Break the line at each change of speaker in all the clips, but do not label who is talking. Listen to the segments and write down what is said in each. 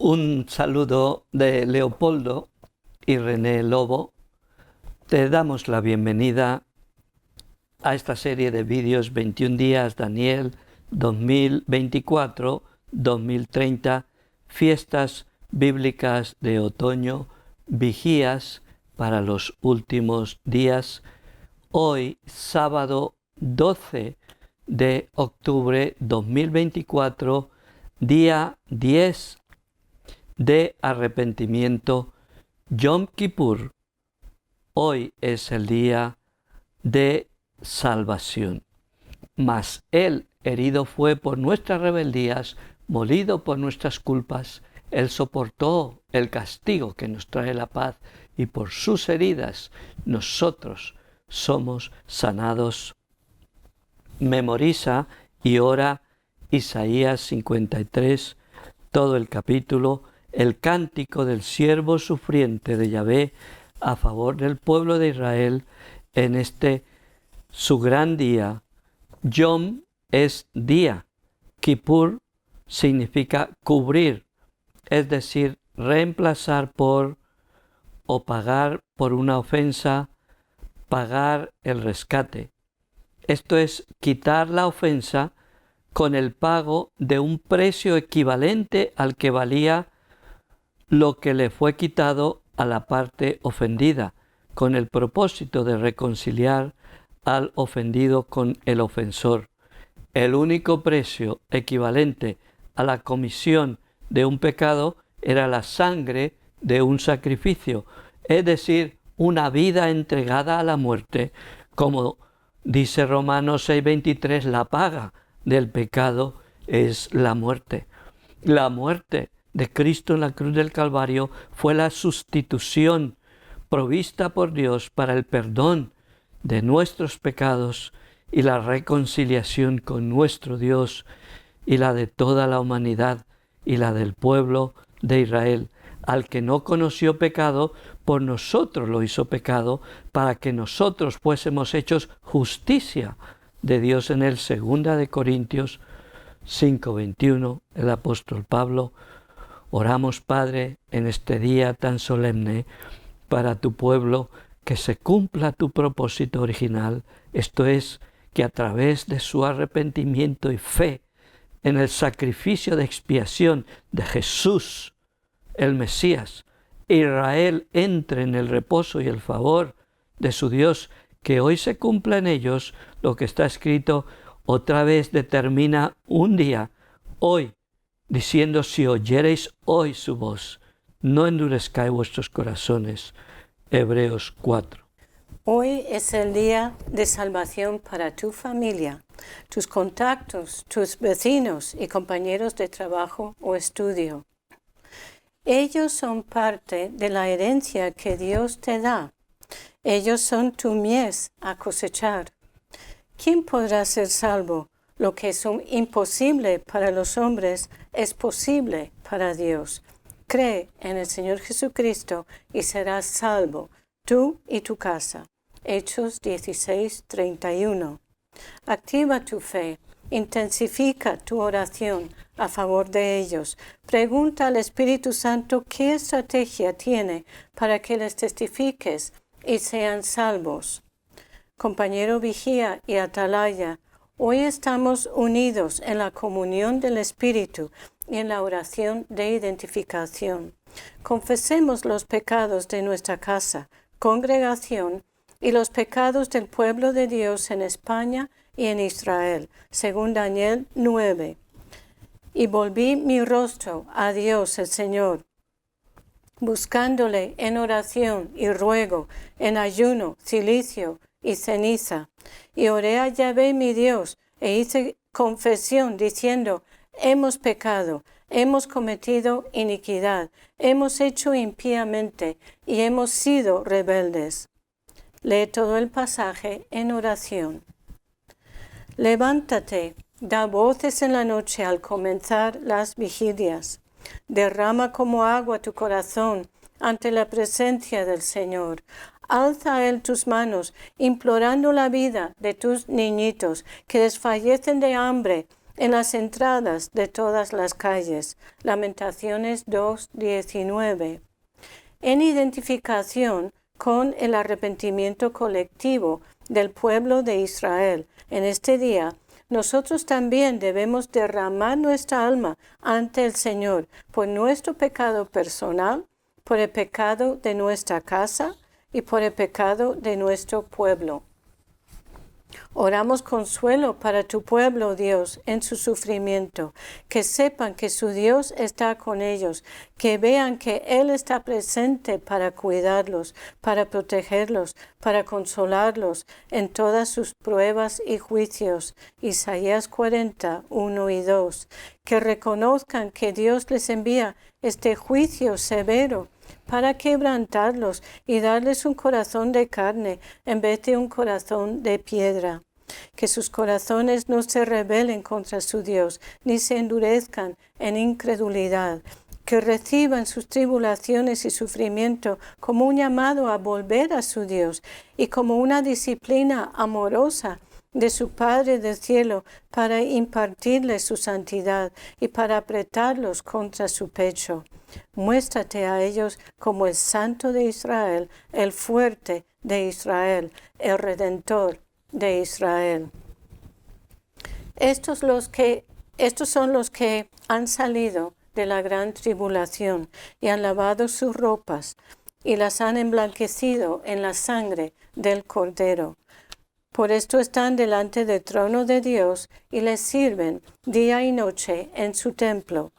Un saludo de Leopoldo y René Lobo. Te damos la bienvenida a esta serie de vídeos 21 días Daniel 2024-2030, fiestas bíblicas de otoño, vigías para los últimos días. Hoy, sábado 12 de octubre 2024, día 10 de arrepentimiento, Yom Kippur. Hoy es el día de salvación. Mas Él herido fue por nuestras rebeldías, molido por nuestras culpas. Él soportó el castigo que nos trae la paz, y por sus heridas nosotros somos sanados. Memoriza y ora Isaías 53, todo el capítulo, el cántico del siervo sufriente de Yahvé a favor del pueblo de Israel en este su gran día. Yom es día, Kippur significa cubrir, es decir, reemplazar por o pagar por una ofensa, pagar el rescate. Esto es quitar la ofensa con el pago de un precio equivalente al que valía lo que le fue quitado a la parte ofendida, con el propósito de reconciliar al ofendido con el ofensor. El único precio equivalente a la comisión de un pecado era la sangre de un sacrificio, es decir, una vida entregada a la muerte. Como dice Romanos 6:23, la paga del pecado es la muerte. La muerte de Cristo en la cruz del Calvario fue la sustitución provista por Dios para el perdón de nuestros pecados y la reconciliación con nuestro Dios y la de toda la humanidad y la del pueblo de Israel. Al que no conoció pecado, por nosotros lo hizo pecado, para que nosotros fuésemos hechos justicia de Dios en él. 2 de Corintios 5:21, el apóstol Pablo. Oramos, Padre, en este día tan solemne para tu pueblo, que se cumpla tu propósito original, esto es, que a través de su arrepentimiento y fe en el sacrificio de expiación de Jesús, el Mesías, Israel entre en el reposo y el favor de su Dios, que hoy se cumpla en ellos lo que está escrito. Otra vez determina un día, hoy, diciendo: si oyereis hoy su voz, no endurezcáis vuestros corazones. Hebreos 4.
Hoy es el día de salvación para tu familia, tus contactos, tus vecinos y compañeros de trabajo o estudio. Ellos son parte de la herencia que Dios te da. Ellos son tu mies a cosechar. ¿Quién podrá ser salvo? Lo que es imposible para los hombres es posible para Dios. Cree en el Señor Jesucristo y serás salvo, tú y tu casa. Hechos 16:31. Activa tu fe, intensifica tu oración a favor de ellos. Pregunta al Espíritu Santo qué estrategia tiene para que les testifiques y sean salvos. Compañero vigía y atalaya, hoy estamos unidos en la comunión del Espíritu y en la oración de identificación. Confesemos los pecados de nuestra casa, congregación, y los pecados del pueblo de Dios en España y en Israel, según Daniel 9. Y volví mi rostro a Dios el Señor, buscándole en oración y ruego, en ayuno, cilicio y ceniza. Y oré a Yahvé mi Dios, e hice confesión, diciendo: hemos pecado, hemos cometido iniquidad, hemos hecho impíamente y hemos sido rebeldes. Lee todo el pasaje en oración. Levántate, da voces en la noche al comenzar las vigilias. Derrama como agua tu corazón ante la presencia del Señor. Alza a Él tus manos, implorando la vida de tus niñitos que desfallecen de hambre en las entradas de todas las calles. Lamentaciones 2:19. En identificación con el arrepentimiento colectivo del pueblo de Israel, en este día, nosotros también debemos derramar nuestra alma ante el Señor por nuestro pecado personal, por el pecado de nuestra casa y por el pecado de nuestro pueblo. Oramos consuelo para tu pueblo, Dios, en su sufrimiento, que sepan que su Dios está con ellos, que vean que Él está presente para cuidarlos, para protegerlos, para consolarlos en todas sus pruebas y juicios. Isaías 40, 1 y 2. Que reconozcan que Dios les envía este juicio severo para quebrantarlos y darles un corazón de carne en vez de un corazón de piedra. Que sus corazones no se rebelen contra su Dios, ni se endurezcan en incredulidad. Que reciban sus tribulaciones y sufrimiento como un llamado a volver a su Dios y como una disciplina amorosa de su Padre del cielo para impartirles su santidad y para apretarlos contra su pecho. Muéstrate a ellos como el Santo de Israel, el fuerte de Israel, el Redentor de Israel. Estos son los que han salido de la gran tribulación y han lavado sus ropas y las han emblanquecido en la sangre del Cordero. Por esto están delante del trono de Dios y les sirven día y noche en su templo.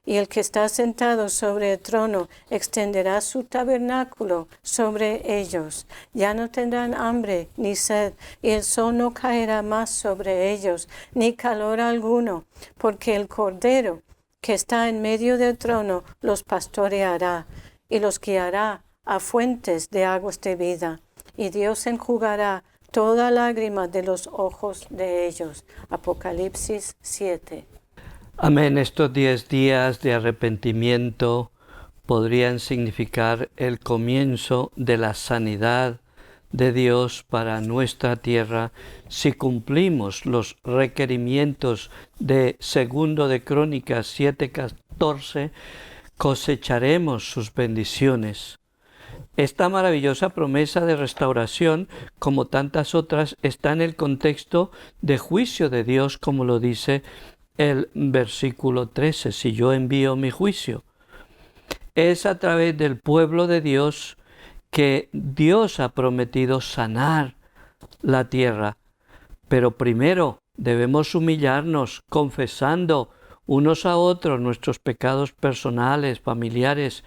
Y el que está sentado sobre el trono extenderá su tabernáculo sobre ellos. Ya no tendrán hambre ni sed, y el sol no caerá más sobre ellos, ni calor alguno, porque el Cordero que está en medio del trono los pastoreará y los guiará a fuentes de aguas de vida. Y Dios enjugará toda lágrima de los ojos de ellos. Apocalipsis 7.
Amén. Estos 10 días de arrepentimiento podrían significar el comienzo de la sanidad de Dios para nuestra tierra si cumplimos los requerimientos de 2 de Crónicas 7:14, cosecharemos sus bendiciones. Esta maravillosa promesa de restauración, como tantas otras, está en el contexto de juicio de Dios, como lo dice el versículo 13, si yo envío mi juicio. Es a través del pueblo de Dios que Dios ha prometido sanar la tierra. Pero primero debemos humillarnos confesando unos a otros nuestros pecados personales, familiares,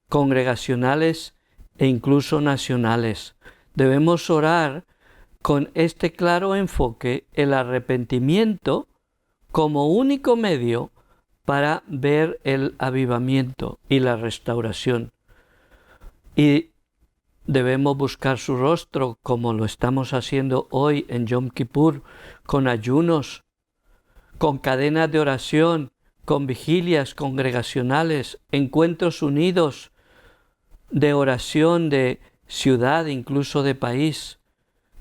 congregacionales e incluso nacionales. Debemos orar con este claro enfoque, el arrepentimiento como único medio para ver el avivamiento y la restauración. Y debemos buscar su rostro como lo estamos haciendo hoy en Yom Kippur, con ayunos, con cadenas de oración, con vigilias congregacionales, encuentros unidos de oración de ciudad, incluso de país,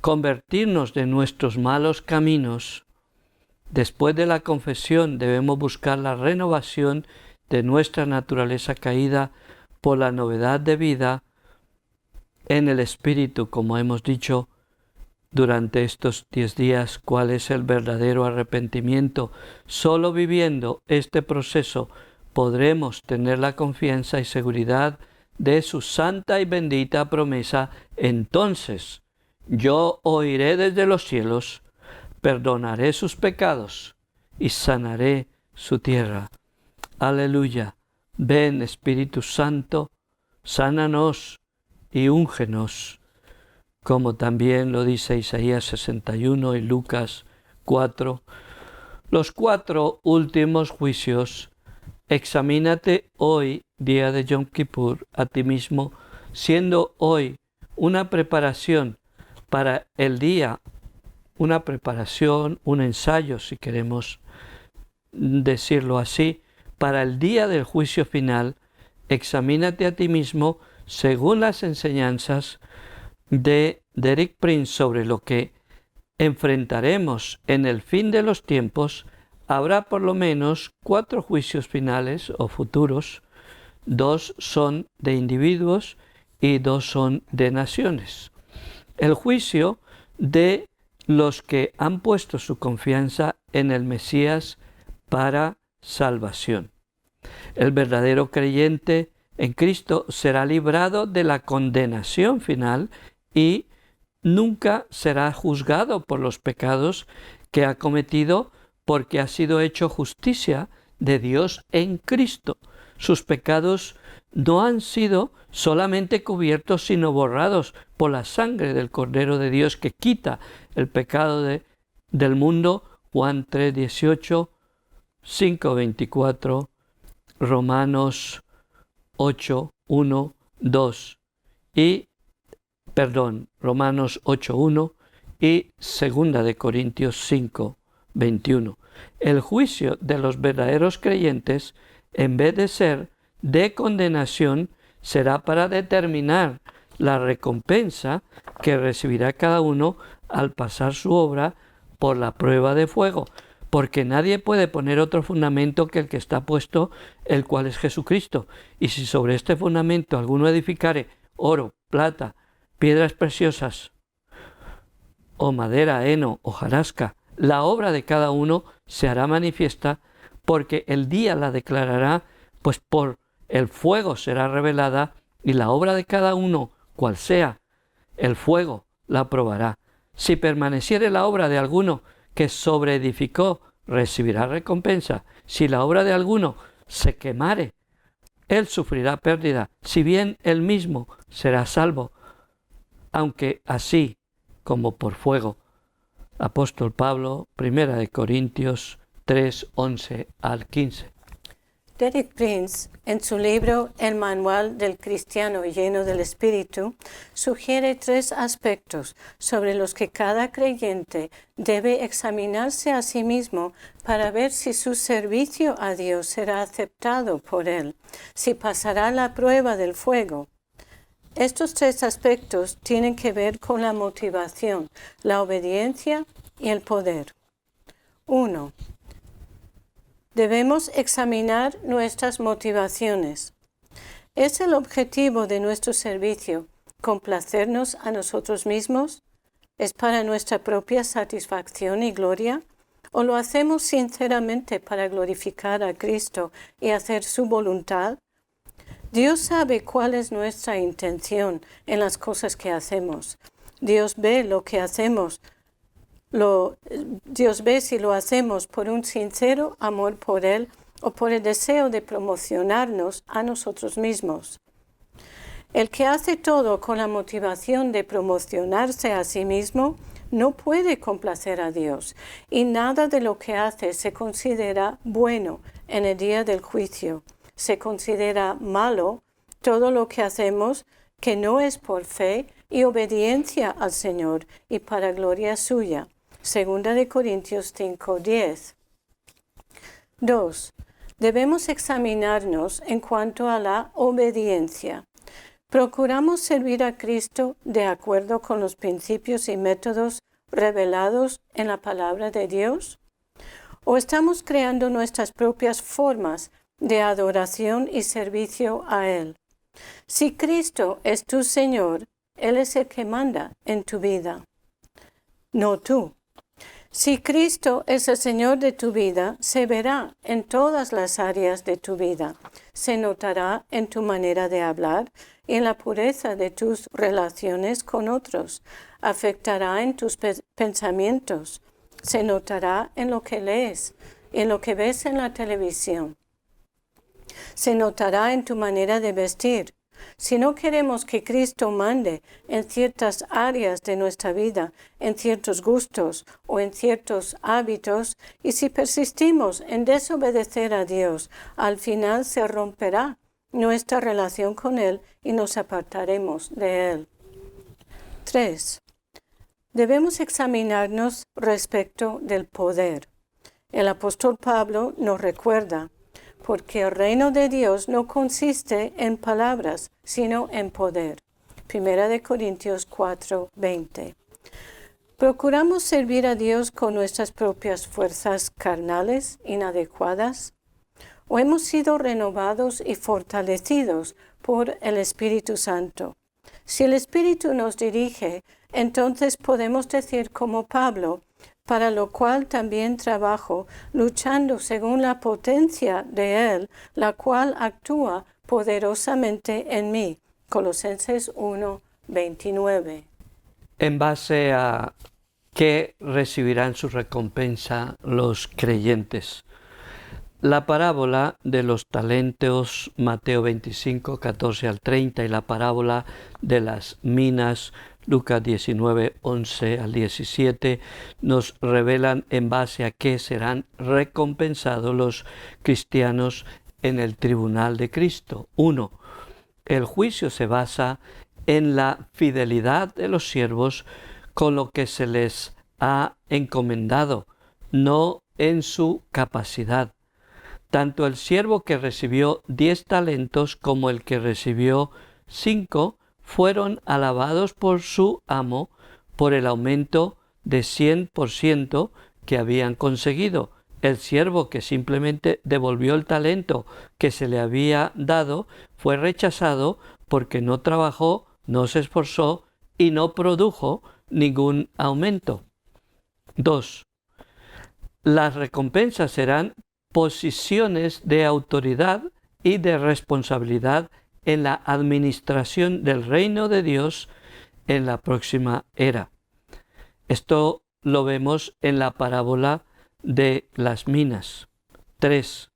convertirnos de nuestros malos caminos. Después de la confesión debemos buscar la renovación de nuestra naturaleza caída por la novedad de vida en el Espíritu, como hemos dicho durante estos 10 días, cuál es el verdadero arrepentimiento. Solo viviendo este proceso podremos tener la confianza y seguridad de su santa y bendita promesa. Entonces yo oiré desde los cielos, perdonaré sus pecados y sanaré su tierra. Aleluya. Ven, Espíritu Santo, sánanos y úngenos, como también lo dice Isaías 61 y Lucas 4. Los 4 últimos juicios. Examínate hoy, día de Yom Kippur, a ti mismo, siendo hoy una preparación para el día, una preparación, un ensayo, si queremos decirlo así, para el día del juicio final. Examínate a ti mismo según las enseñanzas de Derek Prince sobre lo que enfrentaremos en el fin de los tiempos habrá por lo menos 4 juicios finales o futuros. 2 son de individuos y 2 son de naciones. El juicio de los que han puesto su confianza en el Mesías para salvación. El verdadero creyente en Cristo será librado de la condenación final y nunca será juzgado por los pecados que ha cometido, porque ha sido hecho justicia de Dios en Cristo. Sus pecados no han sido solamente cubiertos, sino borrados por la sangre del Cordero de Dios que quita el pecado del mundo. Juan 3:18, 5:24, Romanos 8:1, 2 Romanos 8:1 y 2 de Corintios 5:21. El juicio de los verdaderos creyentes, en vez de ser de condenación, será para determinar la recompensa que recibirá cada uno al pasar su obra por la prueba de fuego, porque nadie puede poner otro fundamento que el que está puesto, el cual es Jesucristo. Y si sobre este fundamento alguno edificare oro, plata, piedras preciosas, o madera, heno, o hojarasca, la obra de cada uno se hará manifiesta, porque el día la declarará, pues por el fuego será revelada, y la obra de cada uno, cual sea, el fuego la probará. Si permaneciere la obra de alguno que sobreedificó, recibirá recompensa. Si la obra de alguno se quemare, él sufrirá pérdida, si bien él mismo será salvo, aunque así como por fuego. Apóstol Pablo, 1 de Corintios 3, 11 al 15.
Derek Prince, en su libro El Manual del Cristiano Lleno del Espíritu, sugiere 3 aspectos sobre los que cada creyente debe examinarse a sí mismo para ver si su servicio a Dios será aceptado por Él, si pasará la prueba del fuego. Estos 3 aspectos tienen que ver con la motivación, la obediencia y el poder. 1. Debemos examinar nuestras motivaciones. ¿Es el objetivo de nuestro servicio complacernos a nosotros mismos? ¿Es para nuestra propia satisfacción y gloria? ¿O lo hacemos sinceramente para glorificar a Cristo y hacer su voluntad? Dios sabe cuál es nuestra intención en las cosas que hacemos. Dios ve lo que hacemos. Dios ve si lo hacemos por un sincero amor por Él o por el deseo de promocionarnos a nosotros mismos. El que hace todo con la motivación de promocionarse a sí mismo no puede complacer a Dios, y nada de lo que hace se considera bueno en el día del juicio. Se considera malo todo lo que hacemos que no es por fe y obediencia al Señor y para gloria suya. 2 de Corintios 5:10. 2. Debemos examinarnos en cuanto a la obediencia. ¿Procuramos servir a Cristo de acuerdo con los principios y métodos revelados en la palabra de Dios? ¿O estamos creando nuestras propias formas de adoración y servicio a Él? Si Cristo es tu Señor, Él es el que manda en tu vida, no tú. Si Cristo es el Señor de tu vida, se verá en todas las áreas de tu vida. Se notará en tu manera de hablar y en la pureza de tus relaciones con otros. Afectará en tus pensamientos. Se notará en lo que lees, en lo que ves en la televisión. Se notará en tu manera de vestir. Si no queremos que Cristo mande en ciertas áreas de nuestra vida, en ciertos gustos o en ciertos hábitos, y si persistimos en desobedecer a Dios, al final se romperá nuestra relación con Él y nos apartaremos de Él. 3. Debemos examinarnos respecto del poder. El apóstol Pablo nos recuerda: porque el reino de Dios no consiste en palabras, sino en poder. 1 de Corintios 4:20. ¿Procuramos servir a Dios con nuestras propias fuerzas carnales inadecuadas? ¿O hemos sido renovados y fortalecidos por el Espíritu Santo? Si el Espíritu nos dirige, entonces podemos decir como Pablo, para lo cual también trabajo, luchando según la potencia de Él, la cual actúa poderosamente en mí. Colosenses 1:29.
En base a qué recibirán su recompensa los creyentes. La parábola de los talentos, Mateo 25, 14 al 30, y la parábola de las minas, Lucas 19, 11 al 17, nos revelan en base a qué serán recompensados los cristianos en el tribunal de Cristo. 1. El juicio se basa en la fidelidad de los siervos con lo que se les ha encomendado, no en su capacidad. Tanto el siervo que recibió 10 talentos como el que recibió 5 fueron alabados por su amo por el aumento de 100% que habían conseguido. El siervo que simplemente devolvió el talento que se le había dado fue rechazado porque no trabajó, no se esforzó y no produjo ningún aumento. 2. Las recompensas serán posiciones de autoridad y de responsabilidad en la administración del reino de Dios en la próxima era. Esto lo vemos en la parábola de las minas. 3.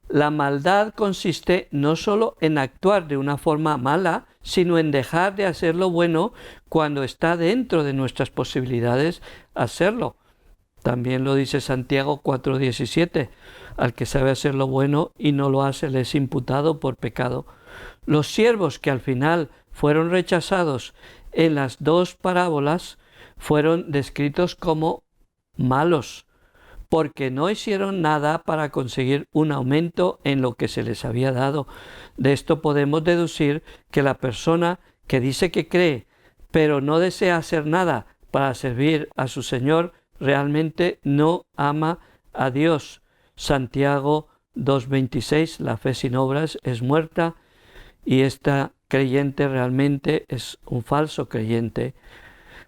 La maldad consiste no solo en actuar de una forma mala, sino en dejar de hacer lo bueno cuando está dentro de nuestras posibilidades hacerlo. También lo dice Santiago 4:17, al que sabe hacer lo bueno y no lo hace le es imputado por pecado. Los siervos que al final fueron rechazados en las dos parábolas fueron descritos como malos, porque no hicieron nada para conseguir un aumento en lo que se les había dado. De esto podemos deducir que la persona que dice que cree, pero no desea hacer nada para servir a su Señor, realmente no ama a Dios. Santiago 2:26, la fe sin obras es muerta, y esta creyente realmente es un falso creyente.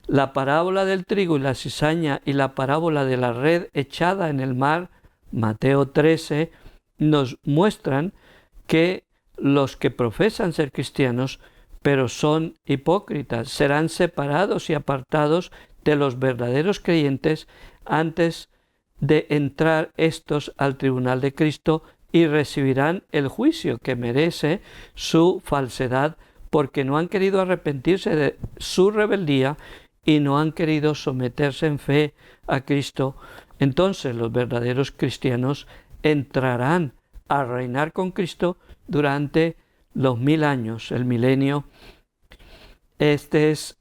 La parábola del trigo y la cizaña y la parábola de la red echada en el mar, Mateo 13, nos muestran que los que profesan ser cristianos, pero son hipócritas, serán separados y apartados de los verdaderos creyentes antes de entrar estos al tribunal de Cristo y recibirán el juicio que merece su falsedad, porque no han querido arrepentirse de su rebeldía y no han querido someterse en fe a Cristo. Entonces los verdaderos cristianos entrarán a reinar con Cristo durante los 1000 años, el milenio. Este es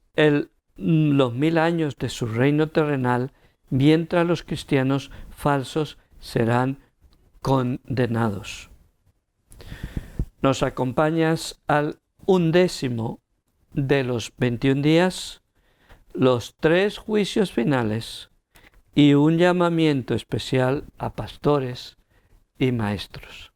los 1000 años de su reino terrenal, mientras los cristianos falsos serán condenados. Nos acompañas al 11º de los 21 días, los 3 juicios finales y un llamamiento especial a pastores y maestros.